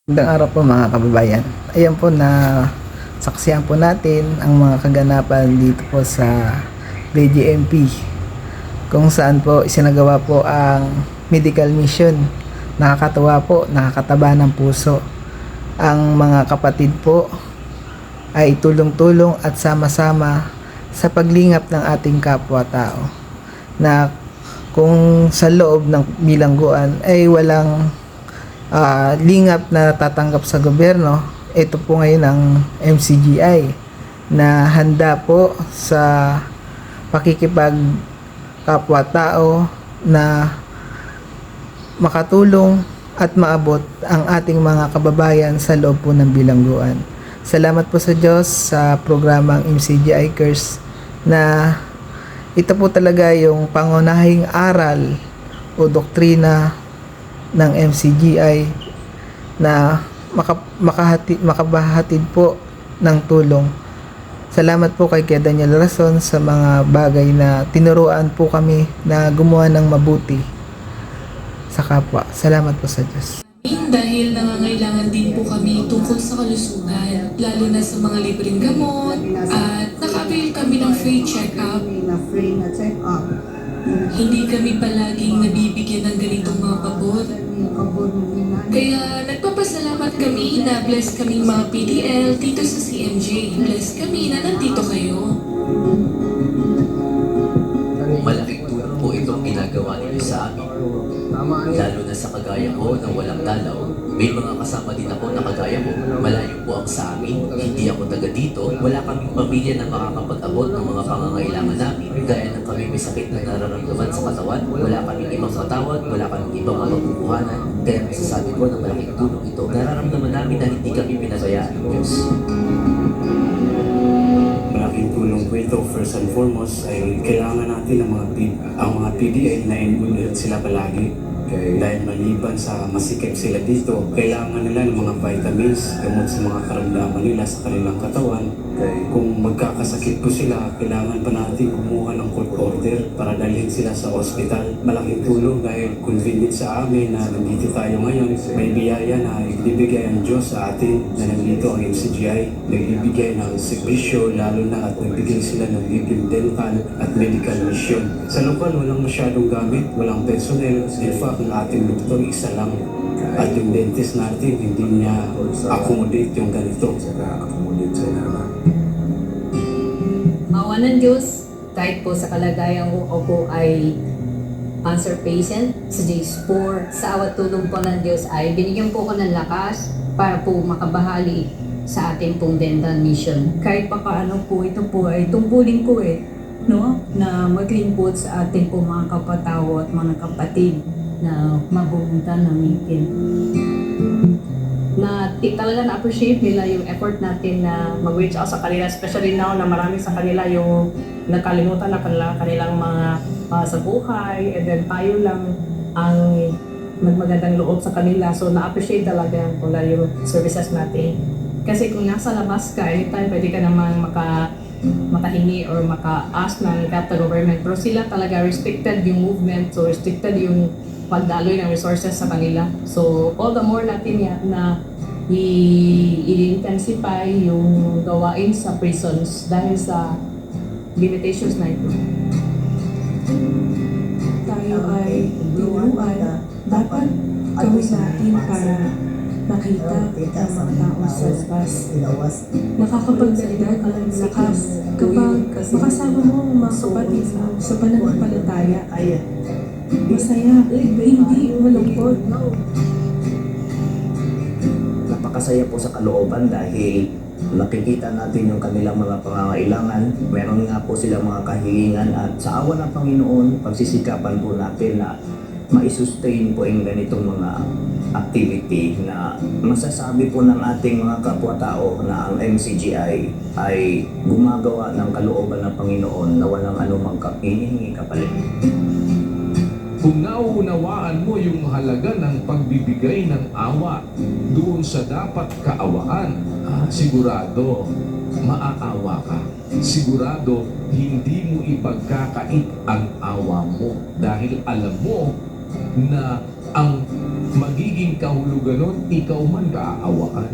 Magandang araw po mga kababayan. Ayan po na saksiyan po natin ang mga kaganapan dito po sa BGMP kung saan po isinagawa po ang medical mission. Nakakatawa po, nakakataba ng puso. Ang mga kapatid po ay tulong-tulong at sama-sama sa paglingap ng ating kapwa-tao na kung sa loob ng bilangguan ay walang lingap na tatanggap sa gobyerno. Ito po ngayon ang MCGI na handa po sa pakikipag kapwa-tao na makatulong at maabot ang ating mga kababayan sa loob po ng bilangguan. Salamat po sa Diyos sa programang MCGI Cares na ito po talaga yung pangunahing aral o doktrina ng MCGI na makabahatid po ng tulong. Salamat po kay Kuya Daniel Rason sa mga bagay na tinuruan po kami na gumawa ng mabuti sa kapwa. Salamat po sa Diyos. Dahil nangangailangan din po kami tungkol sa kalusugan, lalo na sa mga libreng gamot at naka-avail kami ng free check-up. Hindi kami palaging nabibigyan ng ganitong mga pabor. Kaya nagpapasalamat kami na blessed kaming mga PDL dito sa CMJ. Blessed kami na nandito kayo. Malaking tulong po itong ginagawa ninyo sa amin. Lalo na sa kagaya ko na walang dalaw. May mga kasama din ako na kagaya mo. Malayo po ang sa amin. Hindi ako taga dito. Wala kaming pamilya na makakapag-abot ng mga pangangailangan namin. Gaya ng kami may sakit na nararamdaman sa katawan. Wala kaming ibang matawad. Wala kaming ibang mapagkukuhanan. Kaya masasabi ko na malaking tulong ito. Nararamdaman namin na hindi kami pinabayaan ng Diyos. Malaking tulong po ito. First and foremost ay kailangan natin ang mga PDA na involved sila palagi. Dahil maliban sa masikip sila dito, kailangan nila ng mga vitamins, gamot sa mga karamdaman nila sa kanilang katawan. Kung magkakasakit po sila, kailangan pa natin kumuha ng court order para dalhin sila sa ospital. Malaking tulong dahil convenient sa amin na nandito tayo ngayon. May biyaya na ibibigay ang Diyos sa atin na nandito ang MCGI. Nagbibigay ng servisyo, lalo na at nagbigay sila ng libreng dental at medical mission. Sa lokal, walang masyadong gamit, walang personnel. In fact, ang ating doktor isa lang. At yung dentist natin, hindi niya accommodate yung ganito. Awa ng Diyos, kahit po sa kalagayan ko ako ay cancer patient sa stage 4. Sa awat tulong po ng Diyos ay binigyan po ko ng lakas para po makabahali sa ating pong dental mission. Kahit pa paano po, ito po ay tungkulin ko no? Na mag-input sa ating po mga kapatawo at mga kapatid na mabunta na meeting. Na talaga na-appreciate nila yung effort natin na mag-reach out sa kanila, especially now na marami sa kanila yung nakalimutan na kanilang mga sa buhay, and then tayo lang ang magmagandang loob sa kanila. So na-appreciate talaga yung services natin. Kasi kung nasa labas ka, anytime pwede ka naman makahingi or maka-ask ng government. Pero sila talaga restricted yung movement, so restricted yung pagdaloy ng resources sa kanila. So all the more natin yan na i-intensify yung gawain sa prisons dahil sa limitations na ito. Tayo ay tinuruan, dapat gawin natin para makita ang mga tao sa labas. Nakakapagdagdag ang lakas kapag makasama mo ang mga kapatid mo sa pananampalataya. Masaya, hindi malungkot. Napakasaya po sa kalooban dahil nakikita natin yung kanilang mga pangangailangan. Meron nga po silang mga kahilingan at sa awa ng Panginoon, pagsisikapan po natin na ma-sustain po yung ganitong mga activity na masasabi po ng ating mga kapwa-tao na ang MCGI ay gumagawa ng kalooban ng Panginoon na walang anumang hinihingi kapalit. Kung nauunawaan mo yung halaga ng pagbibigay ng awa doon sa dapat kaawaan, sigurado maaawa ka. Sigurado hindi mo ipagkakait ang awa mo dahil alam mo na ang magiging kahulugan nun, ikaw man kaaawakan.